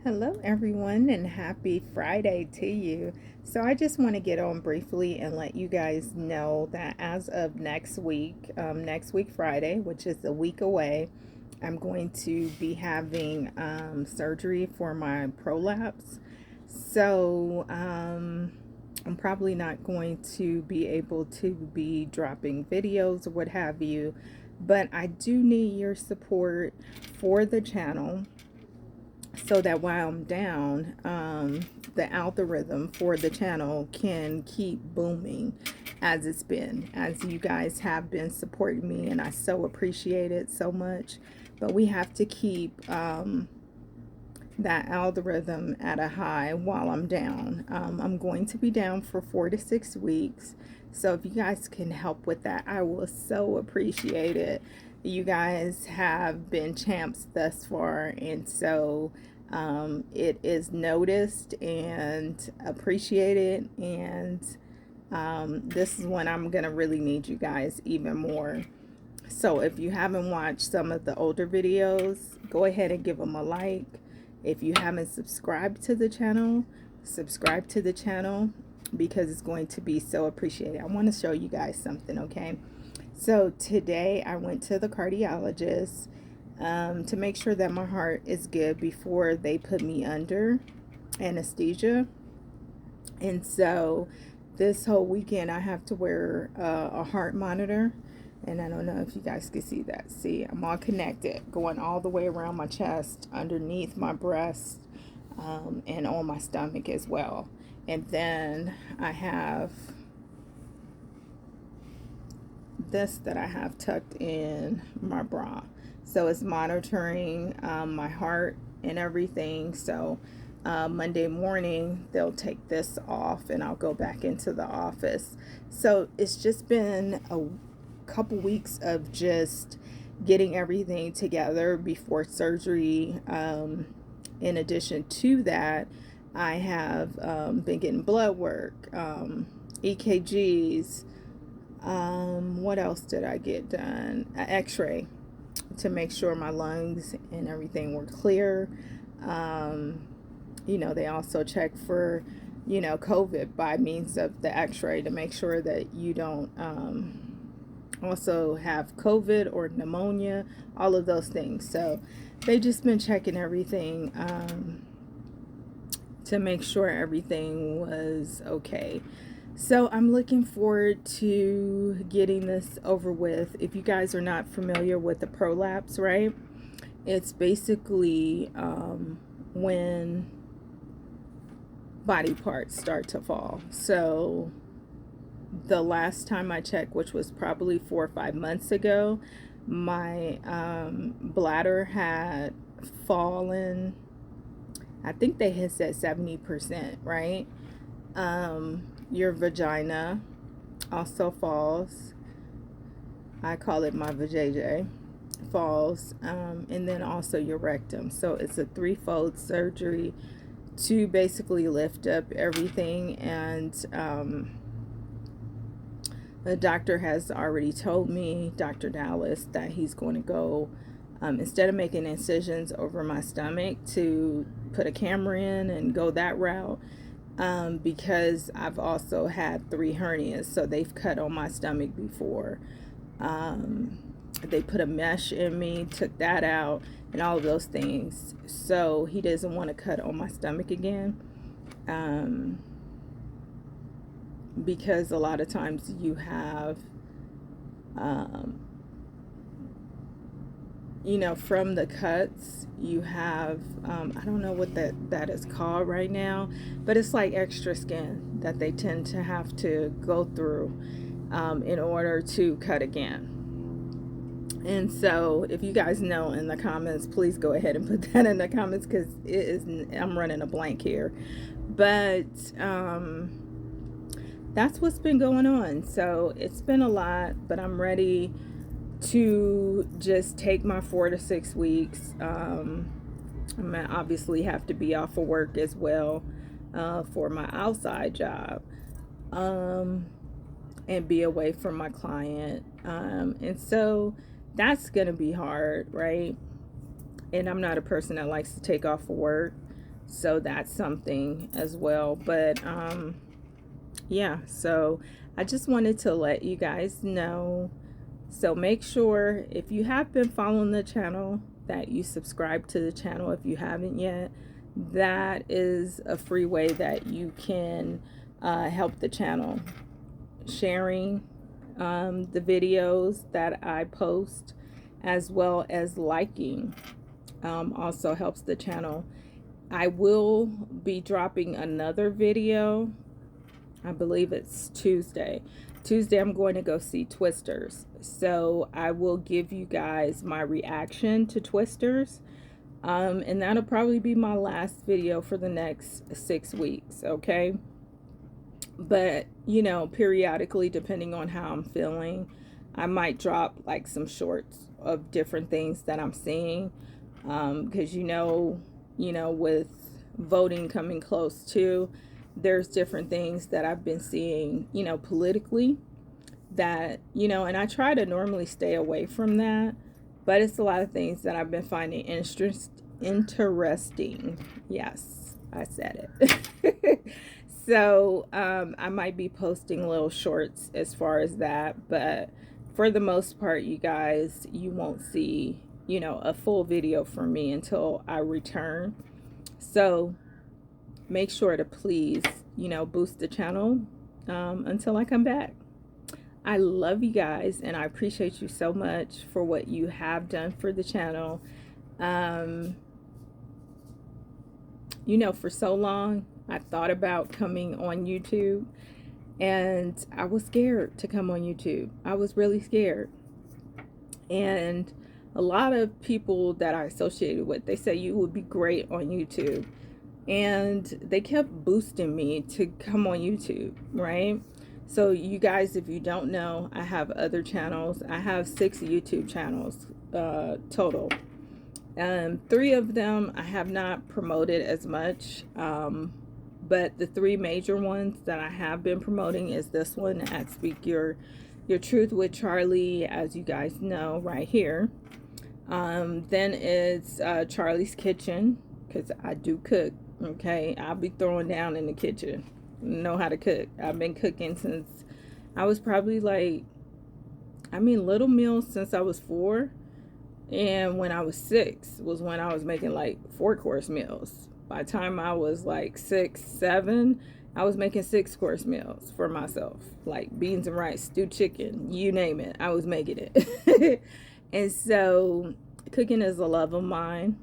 Hello, everyone, and happy Friday to you. So, I just want to get on briefly and let you guys know that as of next week, Friday, which is a week away, I'm going to be having surgery for my prolapse. So, I'm probably not going to be able to be dropping videos or what have you, but I do need your support for the channel so that while I'm down, the algorithm for the channel can keep booming as it's been, as you guys have been supporting me, and I so appreciate it so much. But we have to keep that algorithm at a high while I'm down. I'm going to be down for 4 to 6 weeks. So if you guys can help with that, I will so appreciate it. You guys have been champs thus far, and so it is noticed and appreciated. And this is when I'm going to really need you guys even more. So if you haven't watched some of the older videos, go ahead and give them a like. If you haven't subscribed to the channel, subscribe to the channel because it's going to be so appreciated. I want to show you guys something, okay? So today I went to the cardiologist to make sure that my heart is good before they put me under anesthesia. And so this whole weekend I have to wear a heart monitor. And I don't know if you guys can see that. See, I'm all connected, going all the way around my chest, underneath my breast, and on my stomach as well. And then I have this that I have tucked in my bra. So it's monitoring my heart and everything. So Monday morning, they'll take this off and I'll go back into the office. So it's just been a couple weeks of just getting everything together before surgery. In addition to that, I have been getting blood work, EKGs. What else did I get done? An x-ray to make sure my lungs and everything were clear. They also check for, COVID by means of the x-ray to make sure that you don't also have COVID or pneumonia, all of those things. So they just been checking everything to make sure everything was okay. So I'm looking forward to getting this over with. If you guys are not familiar with the prolapse, right? It's basically when body parts start to fall. So the last time I checked, which was probably 4 or 5 months ago, my bladder had fallen. I think they had said 70%, right? Your vagina also falls. I call it my vajayjay falls. And then also your rectum. So it's a threefold surgery to basically lift up everything. And the doctor has already told me, Dr. Dallas, that he's going to go, instead of making incisions over my stomach, to put a camera in and go that route. Because I've also had 3 hernias, so they've cut on my stomach before. They put a mesh in me, took that out, and all of those things. So he doesn't want to cut on my stomach again. Because a lot of times you have, from the cuts, you have, I don't know what that is called right now, but it's like extra skin that they tend to have to go through in order to cut again. And so if you guys know in the comments, please go ahead and put that in the comments, because I'm running a blank here. But that's what's been going on. So it's been a lot, but I'm ready to just take my 4 to 6 weeks. I'm gonna obviously have to be off of work as well for my outside job, and be away from my client. And so that's gonna be hard, right? And I'm not a person that likes to take off of work. So that's something as well. But yeah, so I just wanted to let you guys know. So make sure if you have been following the channel that you subscribe to the channel if you haven't yet. That is a free way that you can help the channel. Sharing the videos that I post, as well as liking, also helps the channel. I will be dropping another video. I believe it's Tuesday. Tuesday, I'm going to go see Twisters. So I will give you guys my reaction to Twisters. And that'll probably be my last video for the next 6 weeks, okay? But, you know, periodically, depending on how I'm feeling, I might drop like some shorts of different things that I'm seeing. Because, with voting coming close too, there's different things that I've been seeing, politically that, and I try to normally stay away from that, but it's a lot of things that I've been finding interesting. Yes, I said it. So I might be posting little shorts as far as that, but for the most part, you guys, you won't see, a full video from me until I return. So make sure to please, boost the channel until I come back. I love you guys, and I appreciate you so much for what you have done for the channel. For so long, I thought about coming on YouTube, and I was scared to come on YouTube. I was really scared. And a lot of people that I associated with, they say you would be great on YouTube. And they kept boosting me to come on YouTube, right? So you guys, if you don't know, I have other channels. I have 6 YouTube channels total. 3 of them I have not promoted as much. But the 3 major ones that I have been promoting is this one at Speak Your Truth with Charlie, as you guys know, right here. Then it's Charlie's Kitchen, because I do cook. Okay, I'll be throwing down in the kitchen. Know how to cook. I've been cooking since I was probably little meals since I was 4. And when I was 6 was when I was making like 4-course meals. By the time I was like 6, 7, I was making 6-course meals for myself. Like beans and rice, stewed chicken, you name it. I was making it. And so cooking is a love of mine.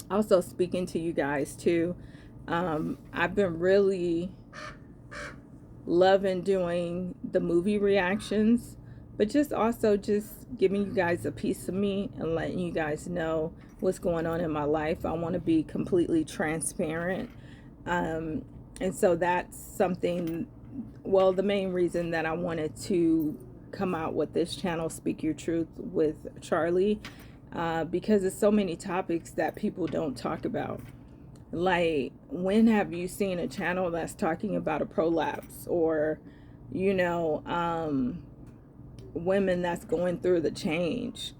Also speaking to you guys too, I've been really loving doing the movie reactions, but just giving you guys a piece of me and letting you guys know what's going on in my life. I want to be completely transparent, and so that's something, well, the main reason that I wanted to come out with this channel, Speak Your Truth with Charlie, because there's so many topics that people don't talk about. Like, when have you seen a channel that's talking about a prolapse, or women that's going through the change?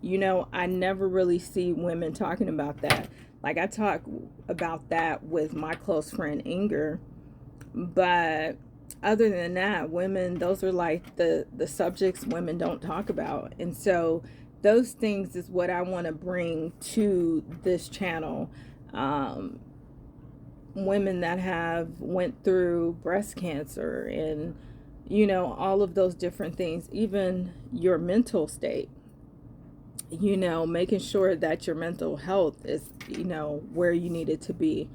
I never really see women talking about that. Like, I talk about that with my close friend Inger, but other than that, women, those are like the subjects women don't talk about. And so those things is what I want to bring to this channel. Women that have went through breast cancer and all of those different things, even your mental state, making sure that your mental health is where you need it to be.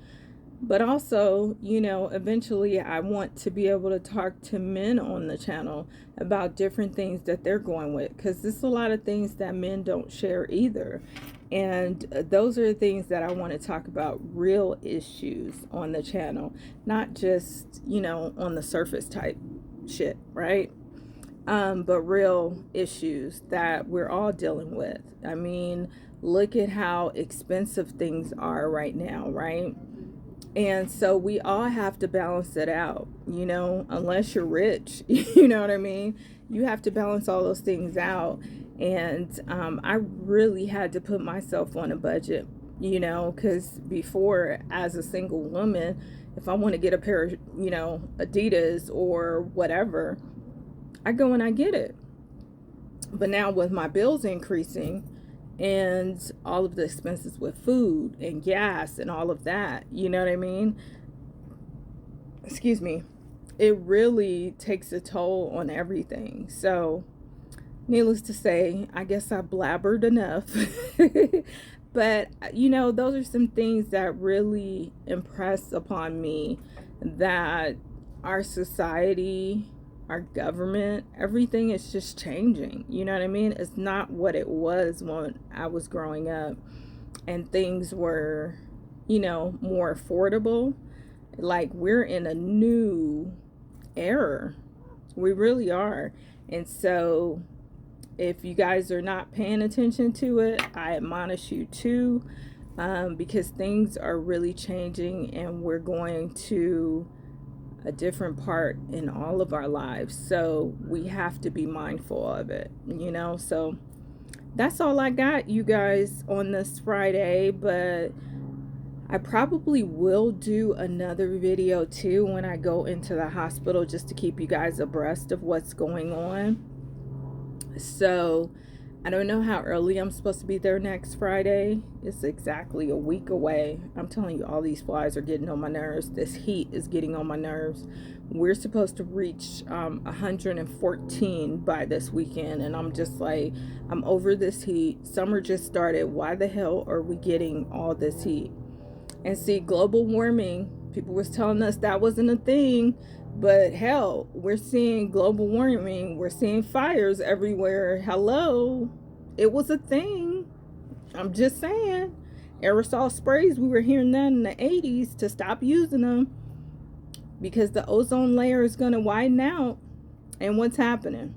But also, eventually I want to be able to talk to men on the channel about different things that they're going with, because there's a lot of things that men don't share either. And those are the things that I want to talk about, real issues on the channel, not just, on the surface type shit, right? But real issues that we're all dealing with. I mean, look at how expensive things are right now, right? And so we all have to balance it out, unless you're rich, you know what I mean? You have to balance all those things out. And I really had to put myself on a budget, because before, as a single woman, if I want to get a pair of, Adidas or whatever, I go and I get it. But now with my bills increasing and all of the expenses with food and gas and all of that, you know what I mean? Excuse me. It really takes a toll on everything. So, needless to say, I guess I blabbered enough. But, those are some things that really impress upon me, that our society, our government, everything is just changing. You know what I mean? It's not what it was when I was growing up and things were, more affordable. Like, we're in a new era. We really are. And so, if you guys are not paying attention to it, I admonish you to, because things are really changing and we're going to a different part in all of our lives. So we have to be mindful of it, So that's all I got, you guys, on this Friday. But I probably will do another video too when I go into the hospital, just to keep you guys abreast of what's going on. So I don't know how early I'm supposed to be there next Friday. It's exactly a week away. I'm telling you, all these flies are getting on my nerves. This heat is getting on my nerves. We're supposed to reach 114 by this weekend, and I'm just like, I'm over this heat. Summer just started. Why the hell are we getting all this heat? And see, global warming, people was telling us that wasn't a thing. But hell, we're seeing global warming. We're seeing fires everywhere. Hello. It was a thing. I'm just saying. Aerosol sprays, we were hearing that in the 80s to stop using them because the ozone layer is going to widen out. And what's happening?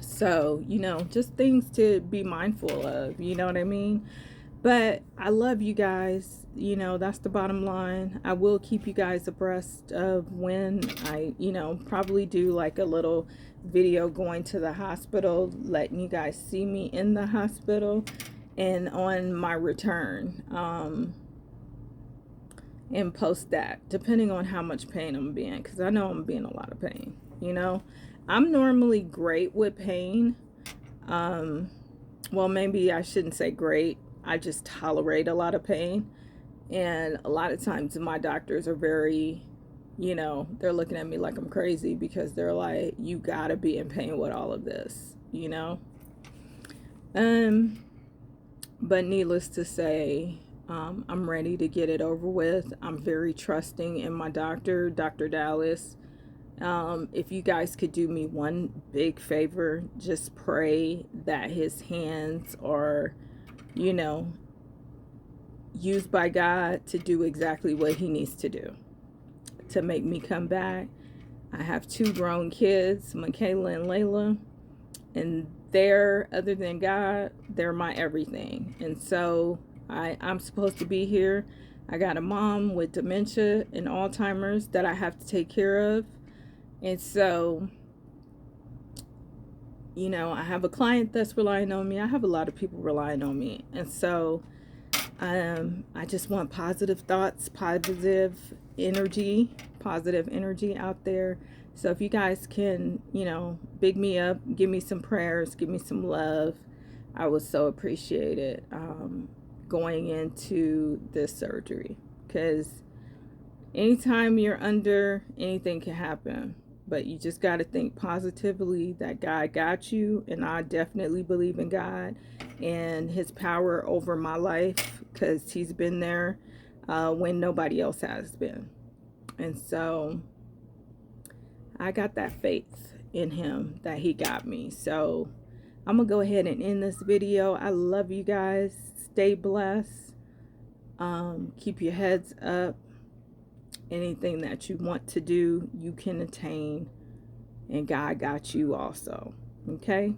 So, just things to be mindful of. You know what I mean? But I love you guys. That's the bottom line. I will keep you guys abreast of when I, probably do like a little video going to the hospital, letting you guys see me in the hospital and on my return. And post that, depending on how much pain I'm being, because I know I'm being a lot of pain. I'm normally great with pain. Well, maybe I shouldn't say great. I just tolerate a lot of pain. And a lot of times my doctors are very, they're looking at me like I'm crazy, because they're like, you gotta be in pain with all of this, But needless to say, I'm ready to get it over with. I'm very trusting in my doctor, Dr. Dallas. If you guys could do me one big favor, just pray that his hands are, used by God to do exactly what he needs to do to make me come back. I have 2 grown kids, Michaela and Layla, and they're, other than God, they're my everything. And so I'm supposed to be here. I got a mom with dementia and Alzheimer's that I have to take care of. And so, I have a client that's relying on me. I have a lot of people relying on me. And so I just want positive thoughts, positive energy out there. So if you guys can, big me up, give me some prayers, give me some love, I would so appreciate it, going into this surgery. Because anytime you're under, anything can happen. But you just got to think positively that God got you. And I definitely believe in God and his power over my life, because he's been there when nobody else has been. And so I got that faith in him that he got me. So I'm going to go ahead and end this video. I love you guys. Stay blessed. Keep your heads up. Anything that you want to do, you can attain. And God got you also. Okay?